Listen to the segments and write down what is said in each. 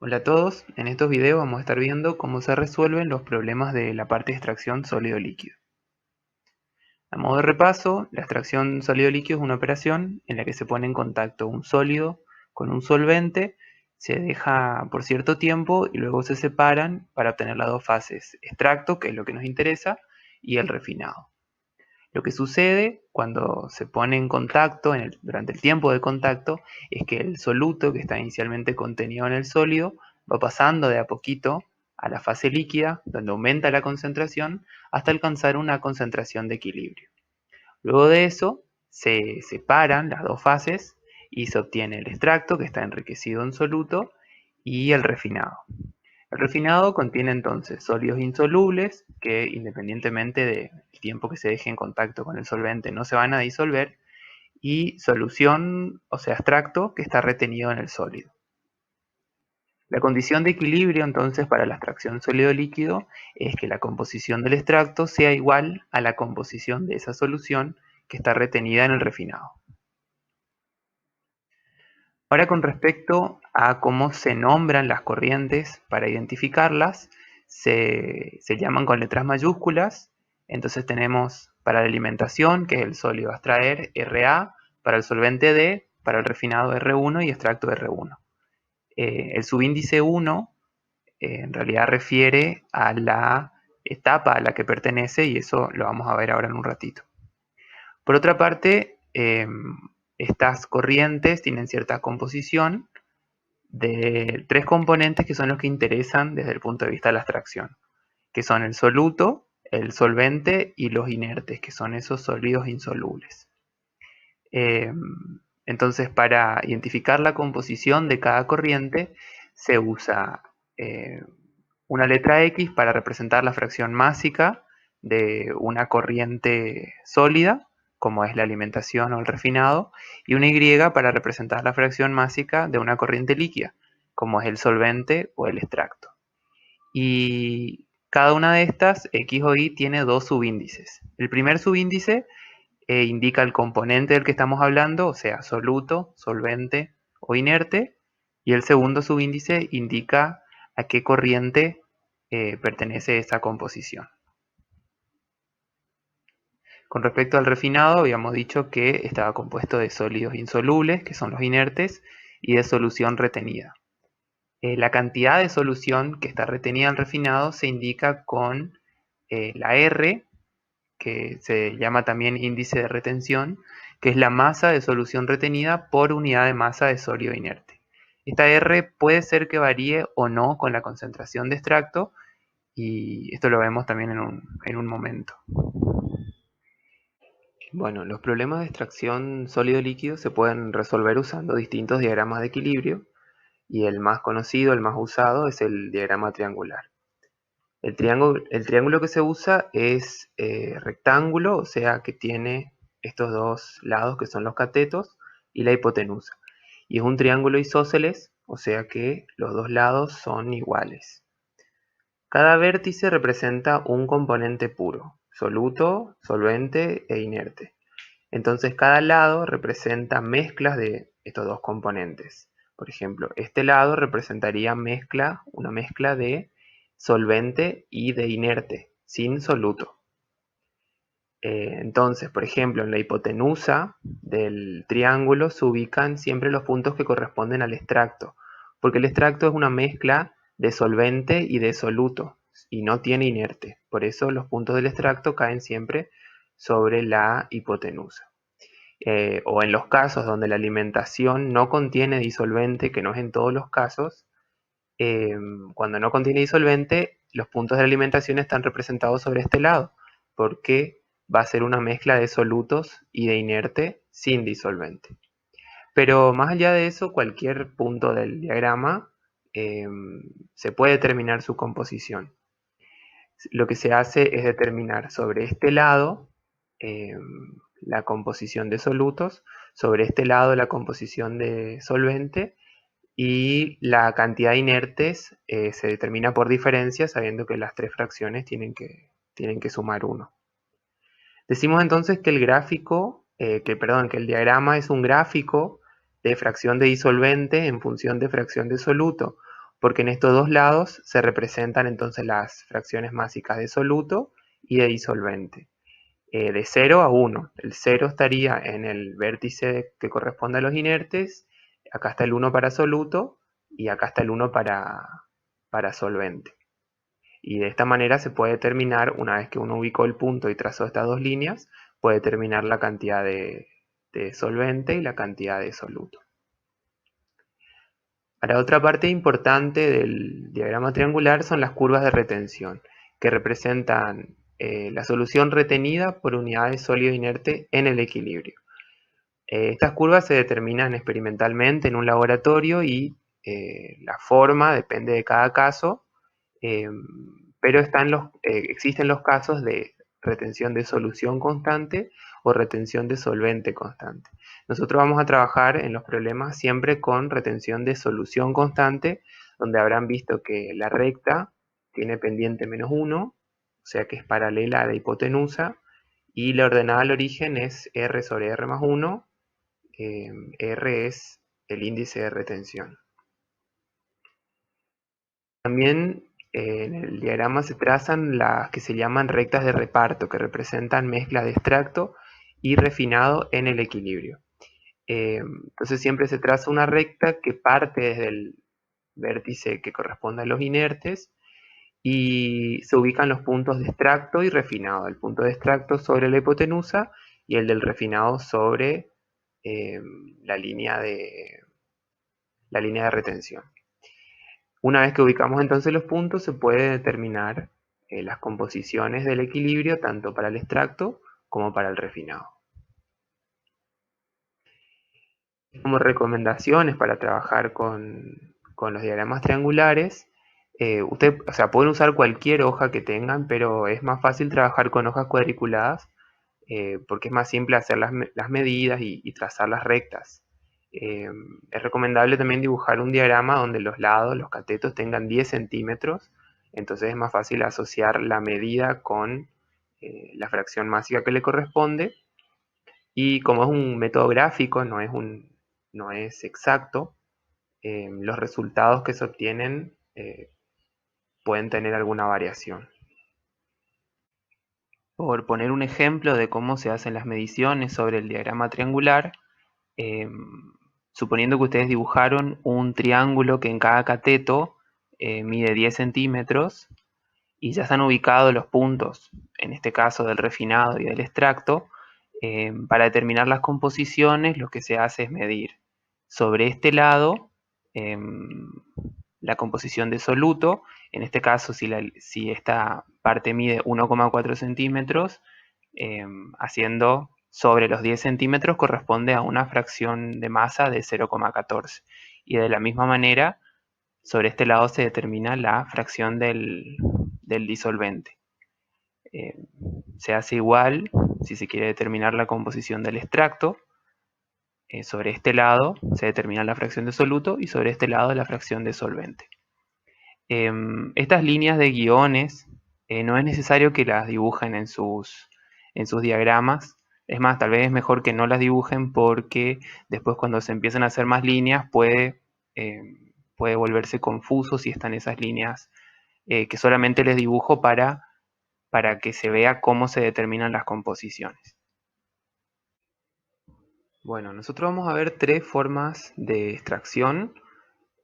Hola a todos, en estos videos vamos a estar viendo cómo se resuelven los problemas de la parte de extracción sólido-líquido. A modo de repaso, la extracción sólido-líquido es una operación en la que se pone en contacto un sólido con un solvente, se deja por cierto tiempo y luego se separan para obtener las dos fases, extracto, que es lo que nos interesa, y el refinado. Lo que sucede cuando se pone en contacto, durante el tiempo de contacto, es que el soluto que está inicialmente contenido en el sólido va pasando de a poquito a la fase líquida, donde aumenta la concentración hasta alcanzar una concentración de equilibrio. Luego de eso, se separan las dos fases y se obtiene el extracto, que está enriquecido en soluto, y el refinado. El refinado contiene entonces sólidos insolubles que, independientemente del tiempo que se deje en contacto con el solvente, no se van a disolver, y solución, o sea, extracto, que está retenido en el sólido. La condición de equilibrio entonces para la extracción sólido-líquido es que la composición del extracto sea igual a la composición de esa solución que está retenida en el refinado. Ahora, con respecto a cómo se nombran las corrientes para identificarlas, se llaman con letras mayúsculas. Entonces tenemos para la alimentación, que es el sólido a extraer, Ra, para el solvente D, para el refinado R1 y extracto R1. El subíndice 1 en realidad refiere a la etapa a la que pertenece, y eso lo vamos a ver ahora en un ratito. Por otra parte, estas corrientes tienen cierta composición de tres componentes que son los que interesan desde el punto de vista de la extracción, que son el soluto, el solvente y los inertes, que son esos sólidos insolubles. Entonces, para identificar la composición de cada corriente, se usa una letra X para representar la fracción másica de una corriente sólida, como es la alimentación o el refinado, y una Y para representar la fracción másica de una corriente líquida, como es el solvente o el extracto. Y cada una de estas, X o Y, tiene dos subíndices. El primer subíndice indica el componente del que estamos hablando, o sea, soluto, solvente o inerte, y el segundo subíndice indica a qué corriente pertenece esa composición. Con respecto al refinado, habíamos dicho que estaba compuesto de sólidos insolubles, que son los inertes, y de solución retenida. La cantidad de solución que está retenida en refinado se indica con la R, que se llama también índice de retención, que es la masa de solución retenida por unidad de masa de sólido inerte. Esta R puede ser que varíe o no con la concentración de extracto, y esto lo vemos también en un momento. Bueno, los problemas de extracción sólido-líquido se pueden resolver usando distintos diagramas de equilibrio, y el más conocido, el más usado, es el diagrama triangular. El triángulo que se usa es rectángulo, o sea que tiene estos dos lados que son los catetos y la hipotenusa. Y es un triángulo isósceles, o sea que los dos lados son iguales. Cada vértice representa un componente puro, soluto, solvente e inerte. Entonces cada lado representa mezclas de estos dos componentes. Por ejemplo, este lado representaría una mezcla de solvente y de inerte, sin soluto. Entonces, por ejemplo, en la hipotenusa del triángulo se ubican siempre los puntos que corresponden al extracto, porque el extracto es una mezcla de solvente y de soluto, y no tiene inerte. Por eso los puntos del extracto caen siempre sobre la hipotenusa. O en los casos donde la alimentación no contiene disolvente, que no es en todos los casos, cuando no contiene disolvente, los puntos de alimentación están representados sobre este lado, porque va a ser una mezcla de solutos y de inerte sin disolvente. Pero más allá de eso, cualquier punto del diagrama se puede determinar su composición. Lo que se hace es determinar sobre este lado la composición de solutos, sobre este lado la composición de solvente, y la cantidad de inertes se determina por diferencia, sabiendo que las tres fracciones tienen que sumar 1. Decimos entonces que que el diagrama es un gráfico de fracción de disolvente en función de fracción de soluto, porque en estos dos lados se representan entonces las fracciones másicas de soluto y de disolvente. De 0 a 1. El 0 estaría en el vértice que corresponde a los inertes, acá está el 1 para soluto y acá está el 1 para solvente. Y de esta manera se puede determinar, una vez que uno ubicó el punto y trazó estas dos líneas, puede determinar la cantidad de solvente y la cantidad de soluto. Ahora, otra parte importante del diagrama triangular son las curvas de retención, que representan la solución retenida por unidad de sólido inerte en el equilibrio. Estas curvas se determinan experimentalmente en un laboratorio y la forma depende de cada caso, pero existen los casos de retención de solución constante o retención de solvente constante. Nosotros vamos a trabajar en los problemas siempre con retención de solución constante, donde habrán visto que la recta tiene pendiente -1, o sea que es paralela a la hipotenusa, y la ordenada al origen es R sobre R más 1, R es el índice de retención. También en el diagrama se trazan las que se llaman rectas de reparto, que representan mezclas de extracto y refinado en el equilibrio. Entonces siempre se traza una recta que parte desde el vértice que corresponde a los inertes y se ubican los puntos de extracto y refinado. El punto de extracto sobre la hipotenusa y el del refinado sobre la línea de retención. Una vez que ubicamos entonces los puntos, se puede determinar las composiciones del equilibrio tanto para el extracto como para el refinado. Como recomendaciones para trabajar con los diagramas triangulares, pueden usar cualquier hoja que tengan, pero es más fácil trabajar con hojas cuadriculadas porque es más simple hacer las medidas y trazar las rectas. Es recomendable también dibujar un diagrama donde los lados, los catetos, tengan 10 centímetros, entonces es más fácil asociar la medida con la fracción másica que le corresponde, y como es un método gráfico, no es exacto, los resultados que se obtienen pueden tener alguna variación. Por poner un ejemplo de cómo se hacen las mediciones sobre el diagrama triangular, suponiendo que ustedes dibujaron un triángulo que en cada cateto mide 10 centímetros y ya están ubicados los puntos, en este caso del refinado y del extracto, para determinar las composiciones lo que se hace es medir sobre este lado la composición de soluto. En este caso, si esta parte mide 1,4 centímetros, haciendo sobre los 10 centímetros corresponde a una fracción de masa de 0,14. Y de la misma manera, sobre este lado se determina la fracción del disolvente. Se hace igual si se quiere determinar la composición del extracto. Sobre este lado se determina la fracción de soluto y sobre este lado la fracción de solvente. Estas líneas de guiones no es necesario que las dibujen en sus diagramas. Es más, tal vez es mejor que no las dibujen porque después cuando se empiezan a hacer más líneas puede volverse confuso si están esas líneas que solamente les dibujo para que se vea cómo se determinan las composiciones. Bueno, nosotros vamos a ver tres formas de extracción.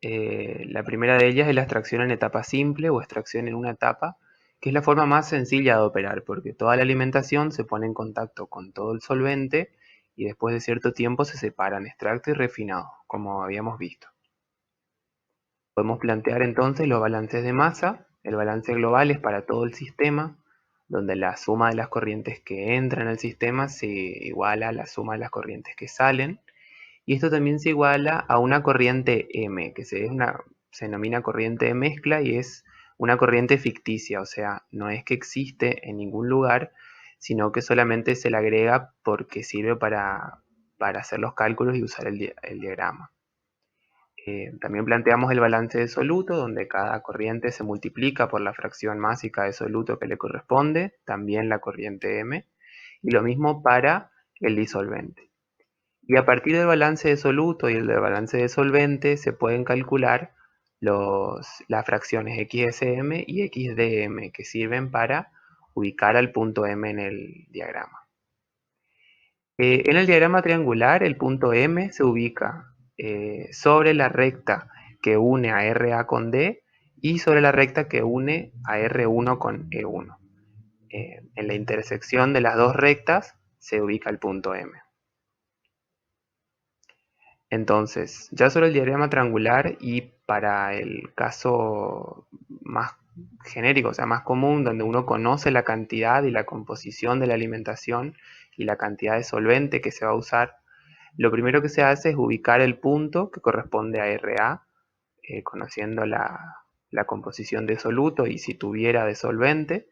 La primera de ellas es la extracción en etapa simple o extracción en una etapa, que es la forma más sencilla de operar, porque toda la alimentación se pone en contacto con todo el solvente y después de cierto tiempo se separan extracto y refinado, como habíamos visto. Podemos plantear entonces los balances de masa. El balance global es para todo el sistema, donde la suma de las corrientes que entran al sistema se iguala a la suma de las corrientes que salen. Y esto también se iguala a una corriente M, que se denomina corriente de mezcla y es una corriente ficticia, o sea, no es que existe en ningún lugar, sino que solamente se le agrega porque sirve para hacer los cálculos y usar el diagrama. También planteamos el balance de soluto, donde cada corriente se multiplica por la fracción másica de soluto que le corresponde, también la corriente M, y lo mismo para el disolvente. Y a partir del balance de soluto y el del balance de solvente se pueden calcular las fracciones xsm y xdm que sirven para ubicar al punto M en el diagrama. En el diagrama triangular, el punto M se ubica sobre la recta que une a RA con D y sobre la recta que une a R1 con E1. En la intersección de las dos rectas se ubica el punto M. Entonces, ya sobre el diagrama triangular y para el caso más genérico, o sea, más común, donde uno conoce la cantidad y la composición de la alimentación y la cantidad de solvente que se va a usar, lo primero que se hace es ubicar el punto que corresponde a RA, conociendo la composición de soluto y si tuviera de solvente,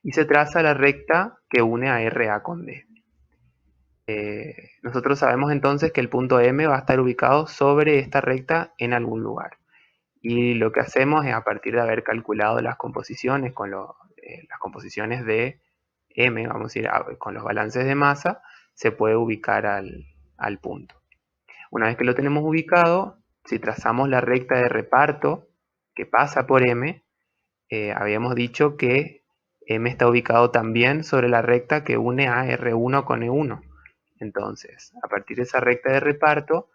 y se traza la recta que une a RA con D. Nosotros sabemos entonces que el punto M va a estar ubicado sobre esta recta en algún lugar. Y lo que hacemos es, a partir de haber calculado las composiciones con las composiciones de M, vamos a ir con los balances de masa, se puede ubicar al punto. Una vez que lo tenemos ubicado, si trazamos la recta de reparto que pasa por M, habíamos dicho que M está ubicado también sobre la recta que une a R1 con E1. Entonces, a partir de esa recta de reparto,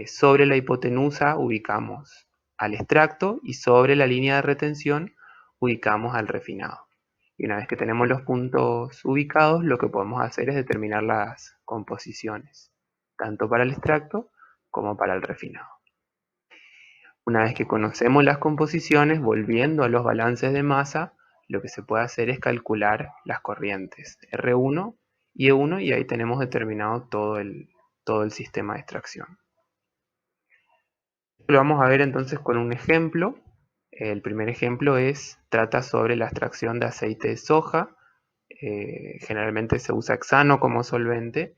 sobre la hipotenusa ubicamos al extracto y sobre la línea de retención ubicamos al refinado. Y una vez que tenemos los puntos ubicados, lo que podemos hacer es determinar las composiciones, tanto para el extracto como para el refinado. Una vez que conocemos las composiciones, volviendo a los balances de masa, lo que se puede hacer es calcular las corrientes R1 y E1 y ahí tenemos determinado todo el sistema de extracción. Lo vamos a ver entonces con un ejemplo. El primer ejemplo trata sobre la extracción de aceite de soja. Generalmente se usa hexano como solvente.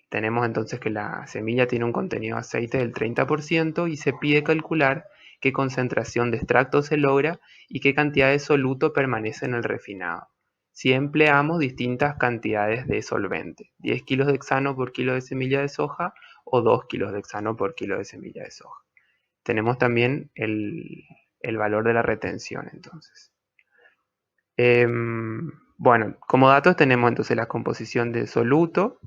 Tenemos entonces que la semilla tiene un contenido de aceite del 30% y se pide calcular qué concentración de extracto se logra y qué cantidad de soluto permanece en el refinado. Si empleamos distintas cantidades de solvente, 10 kilos de hexano por kilo de semilla de soja o 2 kilos de hexano por kilo de semilla de soja. Tenemos también el valor de la retención entonces. Bueno, como datos tenemos entonces la composición de soluto,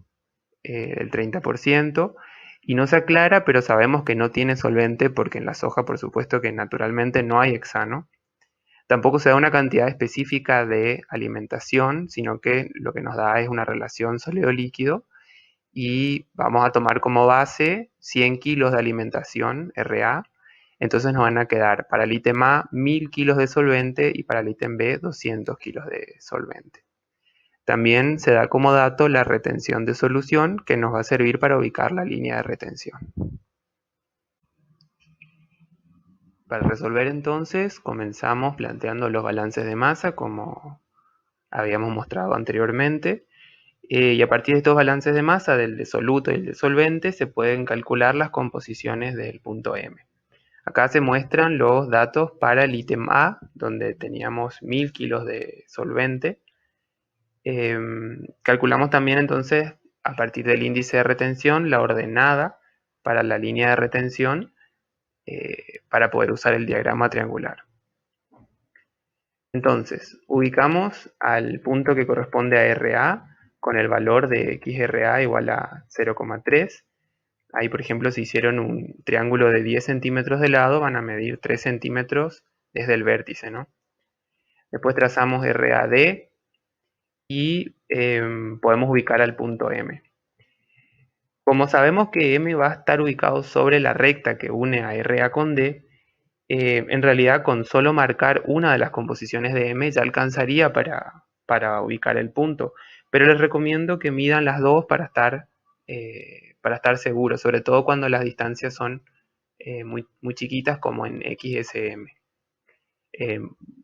el 30%, y no se aclara, pero sabemos que no tiene solvente porque en la soja por supuesto que naturalmente no hay hexano. Tampoco se da una cantidad específica de alimentación, sino que lo que nos da es una relación sólido-líquido y vamos a tomar como base 100 kilos de alimentación, RA. Entonces nos van a quedar para el ítem A 1000 kilos de solvente y para el ítem B 200 kilos de solvente. También se da como dato la retención de solución que nos va a servir para ubicar la línea de retención. Para resolver entonces comenzamos planteando los balances de masa como habíamos mostrado anteriormente. Y a partir de estos balances de masa, del de soluto y el de solvente, se pueden calcular las composiciones del punto M. Acá se muestran los datos para el ítem A, donde teníamos 1000 kilos de solvente. Calculamos también entonces, a partir del índice de retención, la ordenada para la línea de retención para poder usar el diagrama triangular. Entonces, ubicamos al punto que corresponde a RA con el valor de XRA igual a 0,3. Ahí, por ejemplo, si hicieron un triángulo de 10 centímetros de lado, van a medir 3 centímetros desde el vértice, ¿no? Después trazamos RAD y podemos ubicar al punto M. Como sabemos que M va a estar ubicado sobre la recta que une a RA con D, en realidad con solo marcar una de las composiciones de M ya alcanzaría para ubicar el punto, pero les recomiendo que midan las dos para estar seguros, sobre todo cuando las distancias son muy, muy chiquitas como en XSM.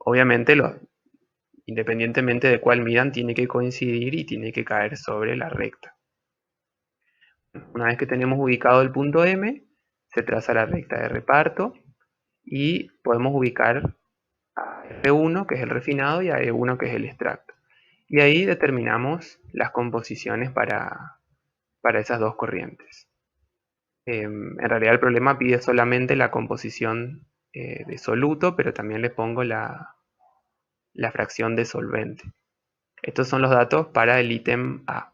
Obviamente, independientemente de cuál midan, tiene que coincidir y tiene que caer sobre la recta. Una vez que tenemos ubicado el punto M, se traza la recta de reparto y podemos ubicar a R1, que es el refinado, y a E1, que es el extracto. Y ahí determinamos las composiciones para esas dos corrientes. En realidad el problema pide solamente la composición de soluto, pero también le pongo la fracción de solvente. Estos son los datos para el ítem A.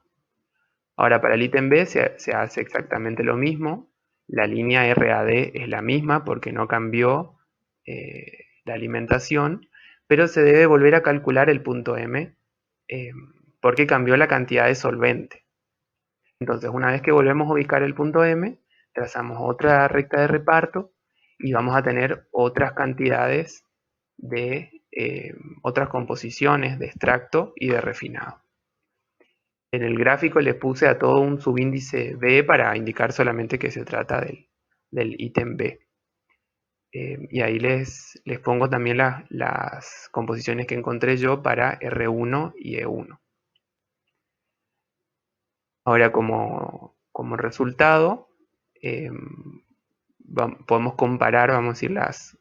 Ahora para el ítem B se hace exactamente lo mismo. La línea RAD es la misma porque no cambió la alimentación, pero se debe volver a calcular el punto M eh, porque cambió la cantidad de solvente. Entonces, una vez que volvemos a ubicar el punto M, trazamos otra recta de reparto y vamos a tener otras cantidades de otras composiciones de extracto y de refinado. En el gráfico le puse a todo un subíndice B para indicar solamente que se trata del ítem B. Y ahí les pongo también las composiciones que encontré yo para R1 y E1. Ahora como resultado, podemos comparar, vamos a decir, las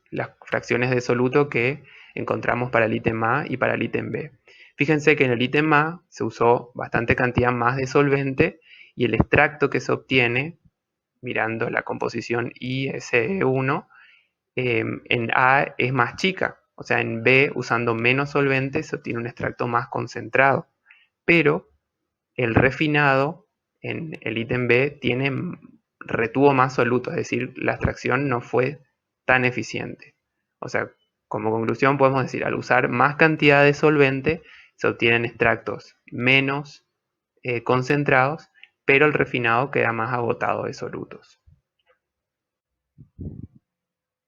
fracciones de soluto que encontramos para el ítem A y para el ítem B. Fíjense que en el ítem A se usó bastante cantidad más de solvente y el extracto que se obtiene, mirando la composición ISE1, en A es más chica. O sea, en B, usando menos solvente, se obtiene un extracto más concentrado. Pero el refinado en el ítem B retuvo más soluto, es decir, la extracción no fue tan eficiente. O sea, como conclusión podemos decir, al usar más cantidad de solvente se obtienen extractos menos concentrados, pero el refinado queda más agotado de solutos.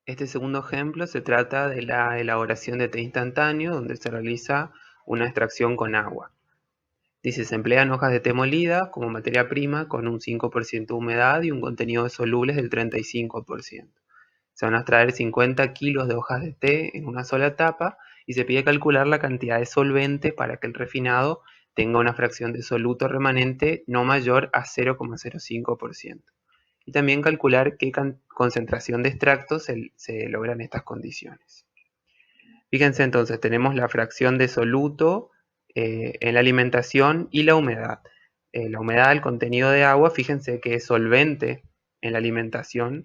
Este segundo ejemplo se trata de la elaboración de té instantáneo, donde se realiza una extracción con agua. Dice, se emplean hojas de té molida como materia prima con un 5% de humedad y un contenido de solubles del 35%. Se van a extraer 50 kilos de hojas de té en una sola etapa y se pide calcular la cantidad de solvente para que el refinado tenga una fracción de soluto remanente no mayor a 0,05%. Y también calcular qué concentración de extractos se logra en estas condiciones. Fíjense entonces, tenemos la fracción de soluto en la alimentación y la humedad. La humedad, el contenido de agua, fíjense que es solvente en la alimentación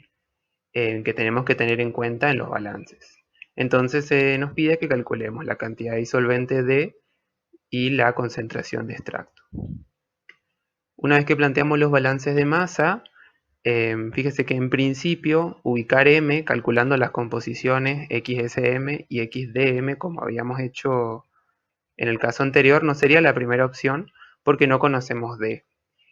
que tenemos que tener en cuenta en los balances. Entonces se nos pide que calculemos la cantidad de disolvente D y la concentración de extracto. Una vez que planteamos los balances de masa, fíjese que en principio ubicar M calculando las composiciones XSM y XDM como habíamos hecho en el caso anterior no sería la primera opción porque no conocemos D.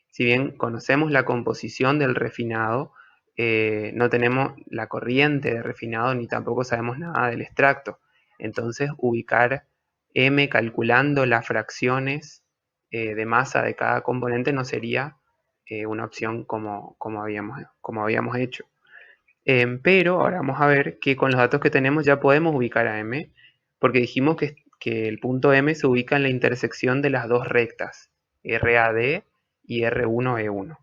Si bien conocemos la composición del refinado, no tenemos la corriente de refinado ni tampoco sabemos nada del extracto. Entonces ubicar M calculando las fracciones de masa de cada componente no sería una opción como habíamos hecho. Pero ahora vamos a ver que con los datos que tenemos ya podemos ubicar a M, porque dijimos que el punto M se ubica en la intersección de las dos rectas, RAD y R1E1.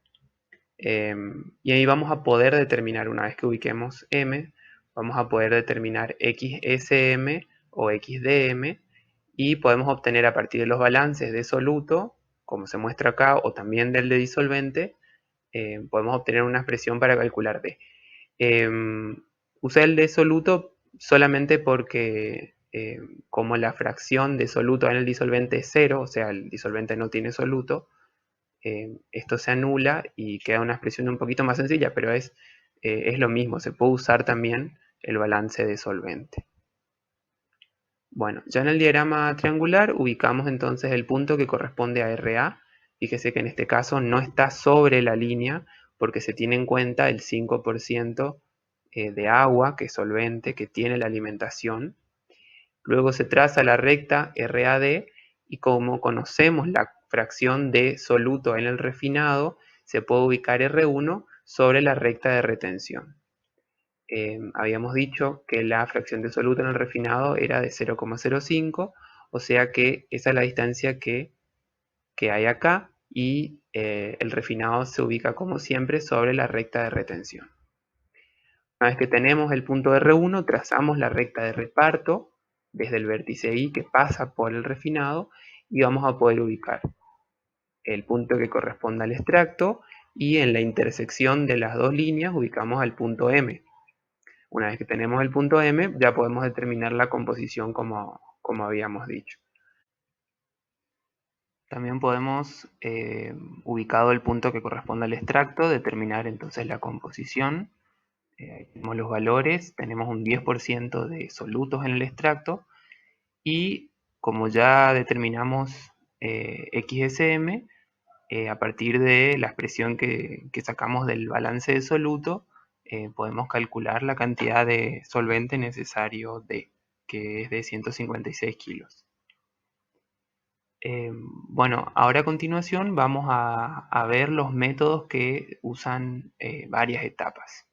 Y ahí vamos a poder determinar, una vez que ubiquemos M, vamos a poder determinar XSM o XDM y podemos obtener a partir de los balances de soluto, como se muestra acá, o también del de disolvente, podemos obtener una expresión para calcular D. Usé el de soluto solamente porque como la fracción de soluto en el disolvente es 0, o sea, el disolvente no tiene soluto, esto se anula y queda una expresión un poquito más sencilla, pero es lo mismo, se puede usar también el balance de solvente. Bueno, ya en el diagrama triangular ubicamos entonces el punto que corresponde a RA. Fíjese que en este caso no está sobre la línea porque se tiene en cuenta el 5% de agua, que es solvente, que tiene la alimentación. Luego se traza la recta RAD y como conocemos la fracción de soluto en el refinado, se puede ubicar R1 sobre la recta de retención. Habíamos dicho que la fracción de soluto en el refinado era de 0,05, o sea que esa es la distancia que hay acá y el refinado se ubica como siempre sobre la recta de retención. Una vez que tenemos el punto R1, trazamos la recta de reparto desde el vértice I que pasa por el refinado y vamos a poder ubicar el punto que corresponde al extracto y en la intersección de las dos líneas ubicamos al punto M. Una vez que tenemos el punto M, ya podemos determinar la composición como habíamos dicho. También podemos, ubicado el punto que corresponde al extracto, determinar entonces la composición. Ahí tenemos los valores, tenemos un 10% de solutos en el extracto y como ya determinamos XSM, a partir de la expresión que sacamos del balance de soluto, podemos calcular la cantidad de solvente necesario D, que es de 156 kilos. Bueno, ahora a continuación vamos a ver los métodos que usan varias etapas.